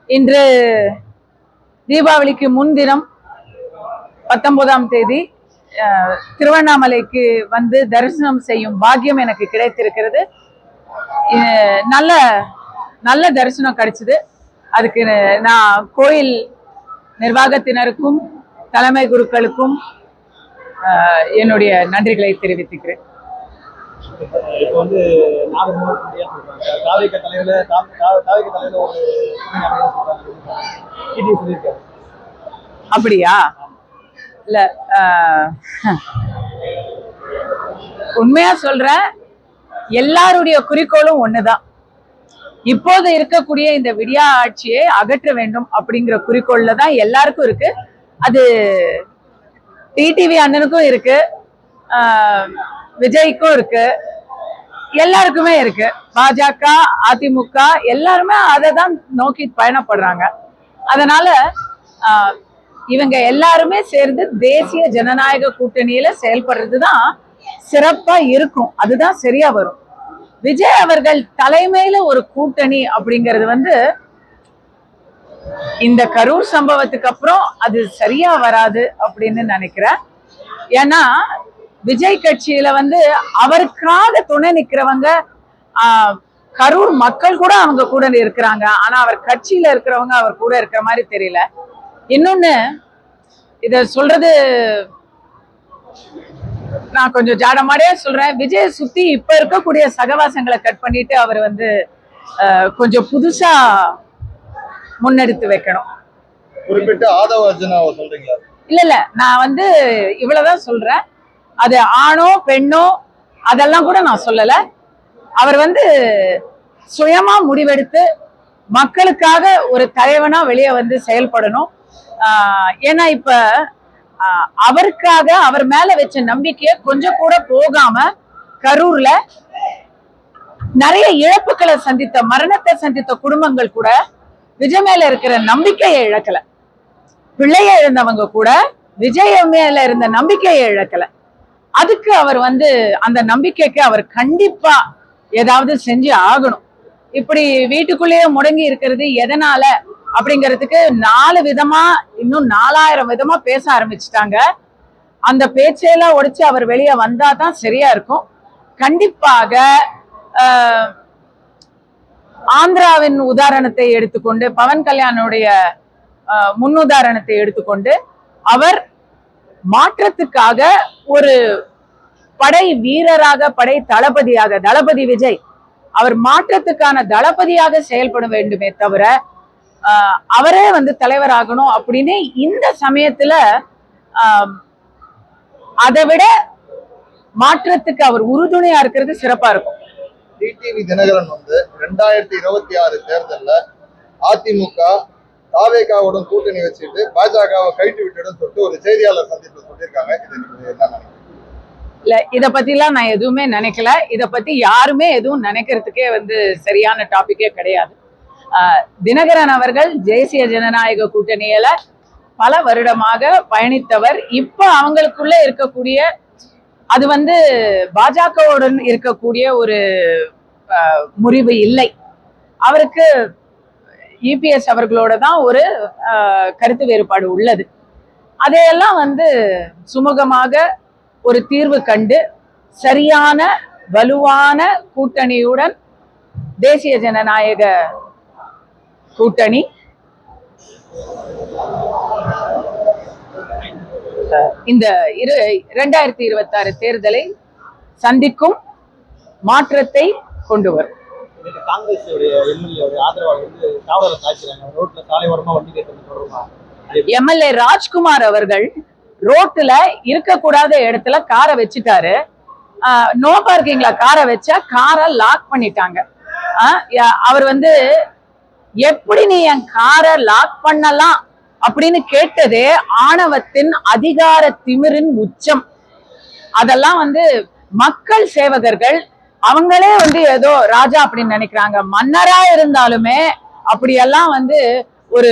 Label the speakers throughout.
Speaker 1: இன்று தீபாவளிக்கு முன்தினம் 19ஆம் தேதி திருவண்ணாமலைக்கு வந்து தரிசனம் செய்யும் பாக்கியம் எனக்கு கிடைத்திருக்கிறது. நல்ல நல்ல தரிசனம் கிடைச்சது. அதுக்கு நான் கோயில் நிர்வாகத்தினருக்கும் தலைமை குருக்களுக்கும் என்னுடைய நன்றிகளை தெரிவித்துக்கிறேன்.
Speaker 2: இப்போ வந்து
Speaker 1: அப்படியா? இல்ல, உண்மையா சொல்றேன், எல்லாருடைய குறிக்கோளும் ஒண்ணுதான். இப்போது இருக்கக்கூடிய இந்த விடியா ஆட்சியை அகற்ற வேண்டும் அப்படிங்கிற குறிக்கோள்ல தான் எல்லாருக்கும் இருக்கு. அது டிடிவி அண்ணனுக்கும் இருக்கு, விஜய்க்கும் இருக்கு, எல்லாருக்குமே இருக்கு. பாஜக, அதிமுக எல்லாருமே அதை தான் நோக்கி பயணப்படுறாங்க. அதனால இவங்க எல்லாருமே சேர்ந்து தேசிய ஜனநாயக கூட்டணியில செயல்படுறதுதான் சிறப்பா இருக்கும். அதுதான் சரியா வரும். விஜய் அவர்கள் தலைமையில ஒரு கூட்டணி அப்படிங்கிறது வந்து இந்த கரூர் சம்பவத்துக்கு அப்புறம் அது சரியா வராது அப்படின்னு நினைக்கிறேன். ஏன்னா விஜய் கட்சியில வந்து அவருக்காக துணை நிக்கிறவங்க, கரூர் மக்கள் கூட அவங்க கூட இருக்கிறாங்க. ஆனா அவர் கட்சியில இருக்கிறவங்க அவர் கூட இருக்கிற மாதிரி தெரியல. இன்னொன்னு, இத சொல்றது நான் கொஞ்சம் ஜாடமாடியா சொல்றேன். விஜய் சுத்தி இப்ப இருக்கக்கூடிய சகவாசங்களை கட் பண்ணிட்டு அவர் வந்து கொஞ்சம் புதுசா முன்னெடுத்து வைக்கணும்.
Speaker 2: குறிப்பிட்ட ஆதவ அர்ஜுனாவை சொல்றீங்களா?
Speaker 1: இல்ல, நான் வந்து இவ்வளவுதான் சொல்றேன். அது ஆணோ பெண்ணோ அதெல்லாம் கூட நான் சொல்லல. அவர் வந்து சுயமா முடிவெடுத்து மக்களுக்காக ஒரு தலைவனா வெளியே வந்து செயல்படணும். ஏன்னா இப்ப அவருக்காக அவர் மேல வச்ச நம்பிக்கைய கொஞ்சம் கூட போகாம கரூர்ல நிறைய இழப்புகளை சந்தித்த, மரணத்தை சந்தித்த குடும்பங்கள் கூட விஜய் மேல இருக்கிற நம்பிக்கையை இழக்கல. பிள்ளைய இழந்தவங்க கூட விஜய் மேல இருந்த நம்பிக்கையை இழக்கல. அதுக்கு அவர் வந்து அந்த நம்பிக்கைக்கு அவர் கண்டிப்பா ஏதாவது செஞ்சு ஆகணும். இப்படி வீட்டுக்குள்ளேயே முடங்கி இருக்கிறது எதனால அப்படிங்கிறதுக்கு 4 விதமா, இன்னும் 4000 விதமா பேச ஆரம்பிச்சுட்டாங்க. அந்த பேச்சையெல்லாம் உடைச்சு அவர் வெளியே வந்தா தான் சரியா இருக்கும். கண்டிப்பாக ஆந்திராவின் உதாரணத்தை எடுத்துக்கொண்டு, பவன் கல்யாணுடைய முன்னுதாரணத்தை எடுத்துக்கொண்டு, அவர் மாற்றத்துக்காக ஒரு படை வீரராக, படை தளபதியாக, தளபதி விஜய் அவர் மாற்றத்துக்கான தளபதியாக செயல்பட வேண்டுமே தவிர அவரே வந்து தலைவராகணும் அப்படின்னு இந்த சமயத்துல அதை விட மாற்றத்துக்கு அவர் உறுதுணையா இருக்கிறது சிறப்பா இருக்கும்.
Speaker 2: டிடிவி தினகரன் வந்து 2026 தேர்தல்ல அதிமுக தாவேகாவுடன் கூட்டணி வச்சுட்டு பாஜகவை கைட்டு விட்டுடும் சொல்லிட்டு ஒரு செய்தியாளர் சந்திப்பு சொல்லியிருக்காங்க.
Speaker 1: இல்ல, இத பத்திலாம் நான் எதுவுமே நினைக்கல. இத பத்தி யாருமே எதுவும் நினைக்கிறதுக்கே வந்து சரியான டாபிக்கே கிடையாது. தினகரன் அவர்கள் தேசிய ஜனநாயக கூட்டணியில பல வருடமாக பயணித்தவர். இப்ப அவங்களுக்குள்ள இருக்கக்கூடிய அது வந்து பாஜகவுடன் இருக்கக்கூடிய ஒரு முறிவு இல்லை. அவருக்கு இபிஎஸ் அவர்களோட தான் ஒரு கருத்து வேறுபாடு உள்ளது. அதையெல்லாம் வந்து சுமூகமாக ஒரு தீர்வு கண்டு சரியான வலுவான கூட்டணியுடன் தேசிய ஜனநாயக கூட்டணி இந்த 2026 தேர்தலை சந்திக்கும், மாற்றத்தை கொண்டு வரும். எம்எல்ஏ ராஜ்குமார் அவர்கள் ரோட்ல இருக்கக்கூடாத இடத்துல காரை வச்சுட்டாரு. நோ பார்க்கிங்ல காரை வச்சா காரை லாக் பண்ணிட்டாங்க. அவர் வந்து எப்படி நீ என் காரை லாக் பண்ணலாம் அப்படின்னு கேட்டதே ஆணவத்தின் அதிகார திமிரின் உச்சம். அதெல்லாம் வந்து மக்கள் சேவகர்கள் அவங்களே வந்து ஏதோ ராஜா அப்படின்னு நினைக்கிறாங்க. மன்னரா இருந்தாலுமே அப்படியெல்லாம் வந்து ஒரு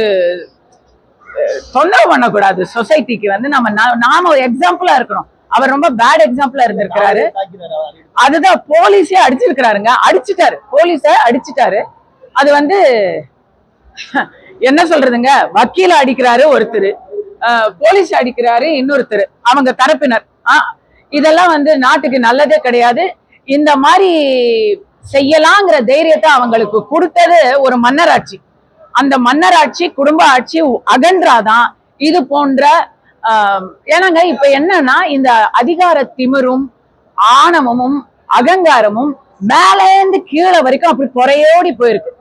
Speaker 1: தொந்தரவு பண்ணக்கூடாது. சொசைட்டிக்கு வந்து நாம ஒரு எக்ஸாம்பிளா இருக்கணும். அவர் ரொம்ப பேட் எக்ஸாம்பிளா இருந்திருக்கிறாரு. அதுதான் போலீஸே அடிச்சிருக்கிறாருங்க. அடிச்சுட்டாரு, போலீஸ அடிச்சுட்டாரு. அது வந்து என்ன சொல்றதுங்க, வக்கீல அடிக்கிறாரு ஒருத்தர், போலீஸ் அடிக்கிறாரு இன்னொருத்தர், அவங்க தரப்பினர். இதெல்லாம் வந்து நாட்டுக்கு நல்லதே கிடையாது. இந்த மாதிரி செய்யலாங்கிற தைரியத்தை அவங்களுக்கு கொடுத்தது ஒரு மன்னராட்சி. அந்த மன்னராட்சி குடும்ப ஆட்சி அகன்றாதான் இது போன்ற ஏன்னாங்க இப்ப என்னன்னா இந்த அதிகார திமிரும் ஆணவமும் அகங்காரமும் மேலேந்து கீழே வரைக்கும் அப்படி குறையோடி போயிருக்கு.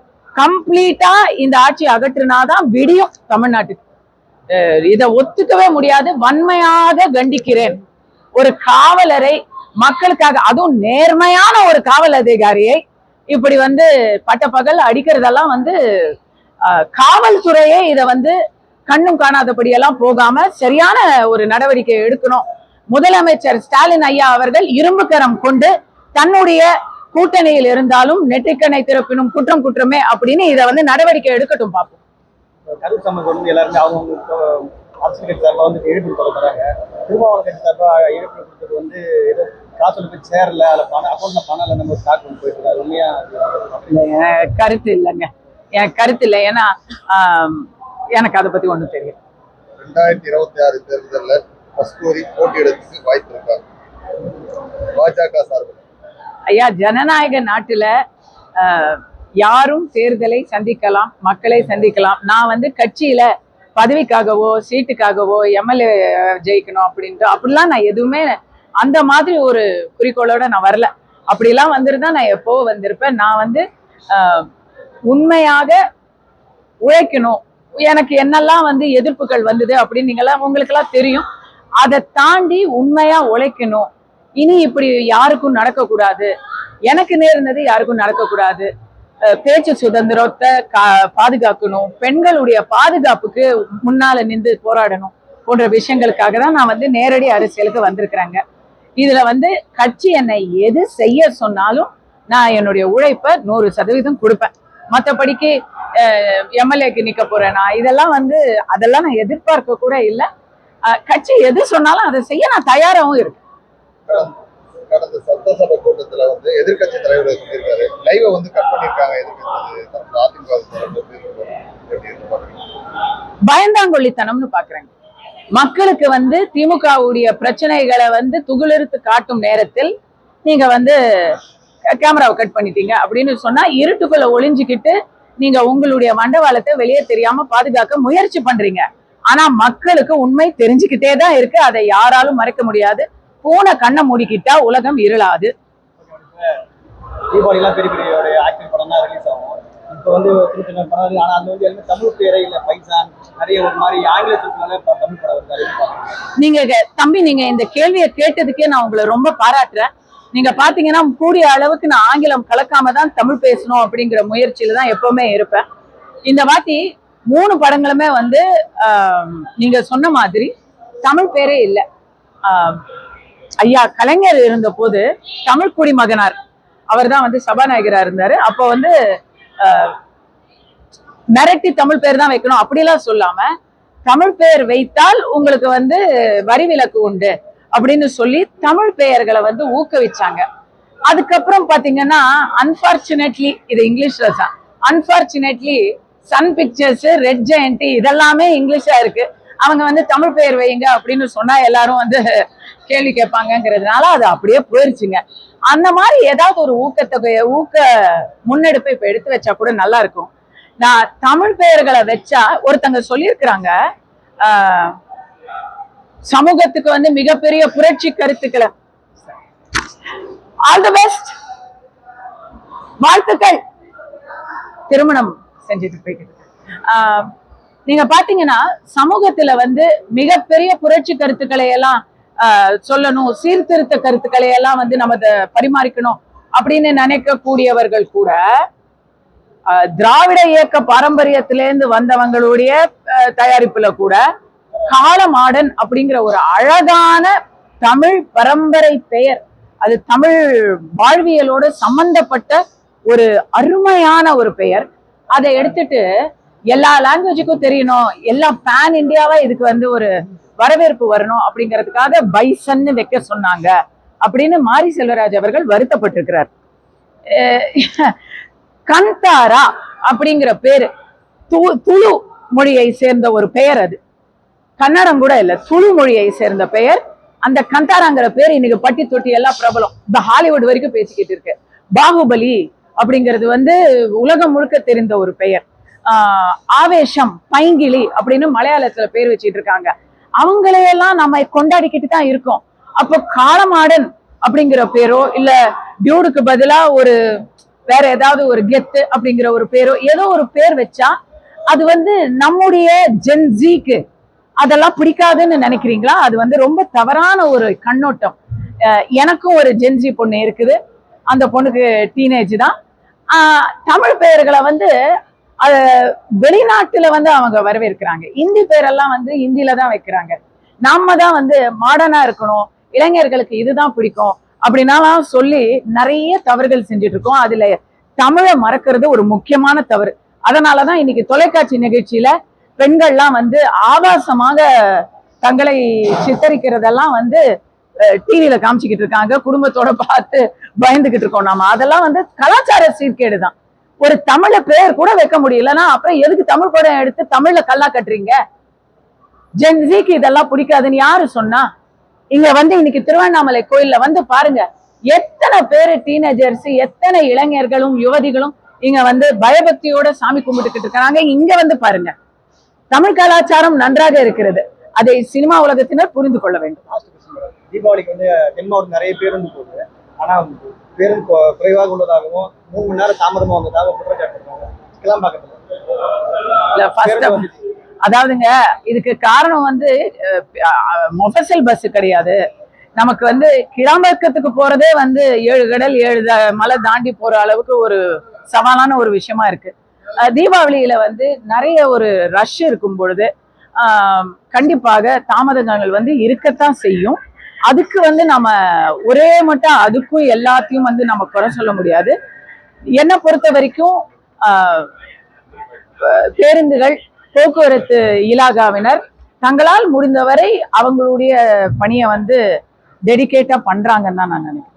Speaker 1: கம்ப்ளீட்டா இந்த ஆட்சி அகற்றுனாதான் விடியும் தமிழ்நாட்டுக்கு. இதை ஒத்துக்கவே முடியாது. வன்மையாக கண்டிக்கிறேன். ஒரு காவலரை மக்களுக்காக, அதுவும் நேர்மையான ஒரு காவல் அதிகாரியை இப்படி வந்து பட்டப்பகல் அடிக்கிறதெல்லாம் வந்து காவல்துறையே இதை வந்து கண்ணும் காணாதபடியெல்லாம் போகாம சரியான ஒரு நடவடிக்கை எடுக்கணும். முதலமைச்சர் ஸ்டாலின் ஐயா அவர்கள் இரும்பு கரம் கொண்டு தன்னுடைய கூட்டணியில் இருந்தாலும் நெற்றிக்கணை திறப்பினும் குற்றம் குற்றமே அப்படின்னு இதை வந்து நடவடிக்கை எடுக்கட்டும் பார்ப்போம்.
Speaker 3: கரூர் சம்பவம் வந்து எல்லாருமே அவங்க அரசியல் கட்சி சார்பாக வந்து எழுப்பி தராங்க. திருமாவளவன் கட்சி சார்பாக எழுப்பி கொடுத்தது வந்து ஏதோ காசு போய் சேரல, அதில் பணம் அக்கௌண்ட்ல பணம் இல்லை, நம்ம ஸ்டாக் வந்து போயிட்டு இருக்காரு. உண்மையா
Speaker 1: கருத்து இல்லைங்க, எனக்கு கருத்து இல்லை. ஏன்னா எனக்கு அதை பத்தி ஒண்ணும் தெரியும்.
Speaker 2: 2026 தேர்தலில் கஸ்தூரி போட்டியிடத்துக்கு வாய்ப்பு இருக்காங்க பாஜக சார்பில்.
Speaker 1: ஐயா, ஜனநாயக நாட்டுல யாரும் தேர்தலை சந்திக்கலாம், மக்களை சந்திக்கலாம். நான் வந்து கட்சியில பதவிக்காகவோ சீட்டுக்காகவோ எம்எல்ஏ ஜெயிக்கணும் அப்படின்ட்டு அப்படிலாம் நான் எதுவுமே அந்த மாதிரி ஒரு குறிக்கோளோட நான் வரல. அப்படிலாம் வந்திருந்தா நான் எப்போ வந்திருப்பேன். நான் வந்து உண்மையாக உழைக்கணும். எனக்கு என்னெல்லாம் வந்து எதிர்ப்புகள் வந்தது அப்படின்னு நீங்களாம் உங்களுக்கெல்லாம் தெரியும். அதை தாண்டி உண்மையா உழைக்கணும். இனி இப்படி யாருக்கும் நடக்கக்கூடாது, எனக்கு நேர்ந்தது யாருக்கும் நடக்கக்கூடாது. பேச்சு சுதந்திரத்தை பாதுகாக்கணும், பெண்களுடைய பாதுகாப்புக்கு முன்னால நின்று போராடணும் போன்ற விஷயங்களுக்காக தான் நான் வந்து நேரடி அரசியலுக்கு வந்திருக்கிறேங்க. இதுல வந்து கட்சி என்னை எது செய்ய சொன்னாலும் நான் என்னுடைய உழைப்பை 100% கொடுப்பேன். மற்றபடிக்கு எம்எல்ஏக்கு நிக்க போறேனா இதெல்லாம் வந்து அதெல்லாம் நான் எதிர்பார்க்க கூட இல்லை. கட்சி எது சொன்னாலும் அதை செய்ய நான் தயாராகவும் இருக்கேன்.
Speaker 2: கடந்த சட்டசபை கூட்டத்துல வந்து எதிர்கட்சி தலைவர் சொல்லியிருக்காரு, லைவ வந்து கட் பண்ணிருக்காங்க
Speaker 1: பயந்தாங்கொள்ளித்தனம்னு பாக்குறாங்க. மக்களுக்கு வந்து திமுகவுடைய பிரச்சனைகளை வந்து துகிலெடுத்து காட்டும் நேரத்தில் நீங்க வந்து கேமராவை கட் பண்ணிட்டீங்க அப்படின்னு சொன்னா இருட்டுக்குள்ள ஒளிஞ்சுக்கிட்டு நீங்க உங்களுடைய மண்டவாளத்தை வெளியே தெரியாம பாதுகாக்க முயற்சி பண்றீங்க. ஆனா மக்களுக்கு உண்மை தெரிஞ்சுக்கிட்டே தான் இருக்கு. அதை யாராலும் மறைக்க முடியாது. பூனை கண்ணை மூடிக்கிட்டா உலகம் இருளாது.
Speaker 3: தீபாவளிலாம் பெரிய பெரிய ஆக்டிவ் படம் தான் ரிலீஸ் ஆகும். இப்போ வந்து சின்ன சின்ன படம், ஆனால் அது வந்து எல்லாமே தமிழ் பேரே இல்லை, பைசான் நிறைய ஒரு மாதிரி ஆங்கிலத்துக்குனால தமிழ் படம் வருது.
Speaker 1: நீங்க தம்பி, நீங்க இந்த கேள்வியை கேட்டதுக்கே நான் உங்களை ரொம்ப பாராட்டுறேன். நீங்க பாத்தீங்கன்னா கூடிய அளவுக்கு நான் ஆங்கிலம் கலக்காம தான் தமிழ் பேசணும் அப்படிங்கிற முயற்சியில தான் எப்பவுமே இருப்பேன். இந்த வாட்டி 3 படங்களுமே வந்து நீங்க சொன்ன மாதிரி தமிழ் பேரே இல்லை. ஐயா கலைஞர் இருந்த போது தமிழ் குடிமகனார் அவர் தான் வந்து சபாநாயகரா இருந்தாரு. அப்போ வந்து மிரட்டி தமிழ் பேர் தான் வைக்கணும் அப்படிலாம் சொல்லாம தமிழ் பெயர் வைத்தால் உங்களுக்கு வந்து வரி விலக்கு உண்டு அப்படின்னு சொல்லி தமிழ் பெயர்களை வந்து ஊக்குவிச்சாங்க. அதுக்கப்புறம் பாத்தீங்கன்னா அன்பார்ச்சுனேட்லி, இது இங்கிலீஷ்ல தான், அன்பார்ச்சுனேட்லி சன் பிக்சர்ஸ், ரெட் ஜெயண்ட் இதெல்லாமே இங்கிலீஷா இருக்கு. அவங்க வந்து தமிழ் பெயர் வைங்க அப்படின்னு சொன்னா எல்லாரும் வந்து கேள்வி கேட்பாங்கிறதுனால அது அப்படியே போயிருச்சுங்க. அந்த மாதிரி ஏதாவது ஒரு ஊக்க முன்னெடுப்பை இப்ப எடுத்து வச்சா கூட நல்லா இருக்கும். நான் தமிழ் பெயர்களை வச்சா ஒருத்தங்க சொல்லியிருக்கிறாங்க, சமூகத்துக்கு வந்து மிகப்பெரிய புரட்சி கருத்துக்களை. ஆல் தி பெஸ்ட், வாழ்த்துக்கள். திருமணம் செஞ்சுட்டு போய்கிட்டு நீங்க பாத்தீங்கன்னா சமூகத்துல வந்து மிகப்பெரிய புரட்சி கருத்துக்களை எல்லாம் சொல்லணும், சீர்திருத்த கருத்துக்களை எல்லாம் வந்து நம்ம பரிமாறிக்கணும் அப்படின்னு நினைக்கக்கூடியவர்கள் கூட திராவிட இயக்க பாரம்பரியத்திலேருந்து வந்தவங்களுடைய தயாரிப்புல கூட காலமாடன் அப்படிங்கிற ஒரு அழகான தமிழ் பரம்பரை பெயர், அது தமிழ் வாழ்வியலோட சம்பந்தப்பட்ட ஒரு அருமையான ஒரு பெயர். அதை எடுத்துட்டு எல்லா லாங்குவேஜுக்கும் தெரியணும், எல்லாம் பேன் இந்தியாவா இதுக்கு வந்து ஒரு வரவேற்பு வரணும் அப்படிங்கிறதுக்காக பைசன்னு வைக்க சொன்னாங்க அப்படின்னு மாரி செல்வராஜ் அவர்கள் வருத்தப்பட்டிருக்கிறார். கந்தாரா அப்படிங்கிற பேரு துளு மொழியை சேர்ந்த ஒரு பெயர், அது கன்னடம் கூட இல்ல, துளு மொழியை சேர்ந்த பெயர். அந்த கந்தாராங்கிற பேர் இன்னைக்கு பட்டி தொட்டி எல்லாம் பிரபலம், இந்த ஹாலிவுட் வரைக்கும் பேசிக்கிட்டு இருக்கு. பாகுபலி அப்படிங்கிறது வந்து உலகம் முழுக்க தெரிந்த ஒரு பெயர். ஆவேசம், பைங்கிளி அப்படின்னு மலையாளத்துல பேர் வச்சிட்டு இருக்காங்க. அவங்களையெல்லாம் நம்ம கொண்டாடிக்கிட்டு தான் இருக்கோம். அப்போ காளமாடன் அப்படிங்கிற பேரோ இல்ல டியூடுக்கு பதிலா ஒரு வேற ஏதாவது ஒரு கெத்து அப்படிங்கிற ஒரு பேரோ ஏதோ ஒரு பேர் வச்சா அது வந்து நம்முடைய ஜென்ஜிக்கு அதெல்லாம் பிடிக்காதுன்னு நினைக்கிறீங்களா? அது வந்து ரொம்ப தவறான ஒரு கண்ணோட்டம். எனக்கும் ஒரு ஜென்ஜி பொண்ணு இருக்குது, அந்த பொண்ணுக்கு டீனேஜ் தான். தமிழ் பெயர்களை வந்து வெளிநாட்டுல வந்து அவங்க வரவேற்கிறாங்க. இந்தி பேரெல்லாம் வந்து இந்தியில தான் வைக்கிறாங்க. நாம தான் வந்து மாடர்னா இருக்கணும், இளைஞர்களுக்கு இதுதான் பிடிக்கும் அப்படின்னாலாம் சொல்லி நிறைய தவறுகள் செஞ்சுட்டு இருக்கோம். அதுல தமிழை மறக்கிறது ஒரு முக்கியமான தவறு. அதனாலதான் இன்னைக்கு தொலைக்காட்சி நிகழ்ச்சியில பெண்கள்லாம் வந்து ஆபாசமாக தங்களை சித்தரிக்கிறதெல்லாம் வந்து டிவியில காமிச்சுக்கிட்டு இருக்காங்க. குடும்பத்தோட பார்த்து பயந்துகிட்டு இருக்கோம் நாம. அதெல்லாம் வந்து கலாச்சார சீர்கேடு தான். ஒரு தமிழ பேர் கூட வைக்க முடியலன்னா அப்புறம் எதுக்கு தமிழ் படம் எடுத்து தமிழ்ல கல்லா கட்டுறீங்க? ஜென்சிக்கு இதெல்லாம் பிடிக்காதுன்னு யாரு சொன்னா? இங்க வந்து இன்னைக்கு திருவண்ணாமலை கோயில்ல வந்து பாருங்க, எத்தனை பேரு டீனேஜர்ஸ், எத்தனை இளைஞர்களும் யுவதிகளும் இங்க வந்து பயபக்தியோட சாமி கும்பிட்டுக்கிட்டு இருக்காங்க. இங்க வந்து பாருங்க, தமிழ் கலாச்சாரம் நன்றாக இருக்கிறது. அதை சினிமா உலகத்தினர் புரிந்து கொள்ள வேண்டும்.
Speaker 3: தீபாவளிக்கு வந்து தென் மாவட்டம் நிறைய பேருந்து போகுது, ஆனா பேருந்து குறைவாக உள்ளதாகவும் 3 மணி நேரம் தாமதமா வந்ததாக குற்றச்சாட்டு.
Speaker 1: அதாவதுங்க, இதுக்கு காரணம் வந்து மொஃபசல் பஸ் கிடையாது. நமக்கு வந்து கிராமத்துக்கு போறதே வந்து 7 கடல் 7 மலை தாண்டி போற அளவுக்கு ஒரு சவாலான ஒரு விஷயமா இருக்கு. தீபாவளியில வந்து நிறைய ஒரு ரஷ் இருக்கும் பொழுது கண்டிப்பாக தாமதங்கள் வந்து இருக்கத்தான் செய்யும். அதுக்கு வந்து நம்ம ஒரே மட்டும் அதுக்கும் எல்லாத்தையும் வந்து நம்ம குறை சொல்ல முடியாது. என்னை பொறுத்த வரைக்கும் பேருந்துகள், போக்குவரத்து இலாகாவினர் தங்களால் முடிந்தவரை அவங்களுடைய பணியை வந்து டெடிகேட்டா பண்றாங்கன்னு தான் நான் நினைக்கிறேன்.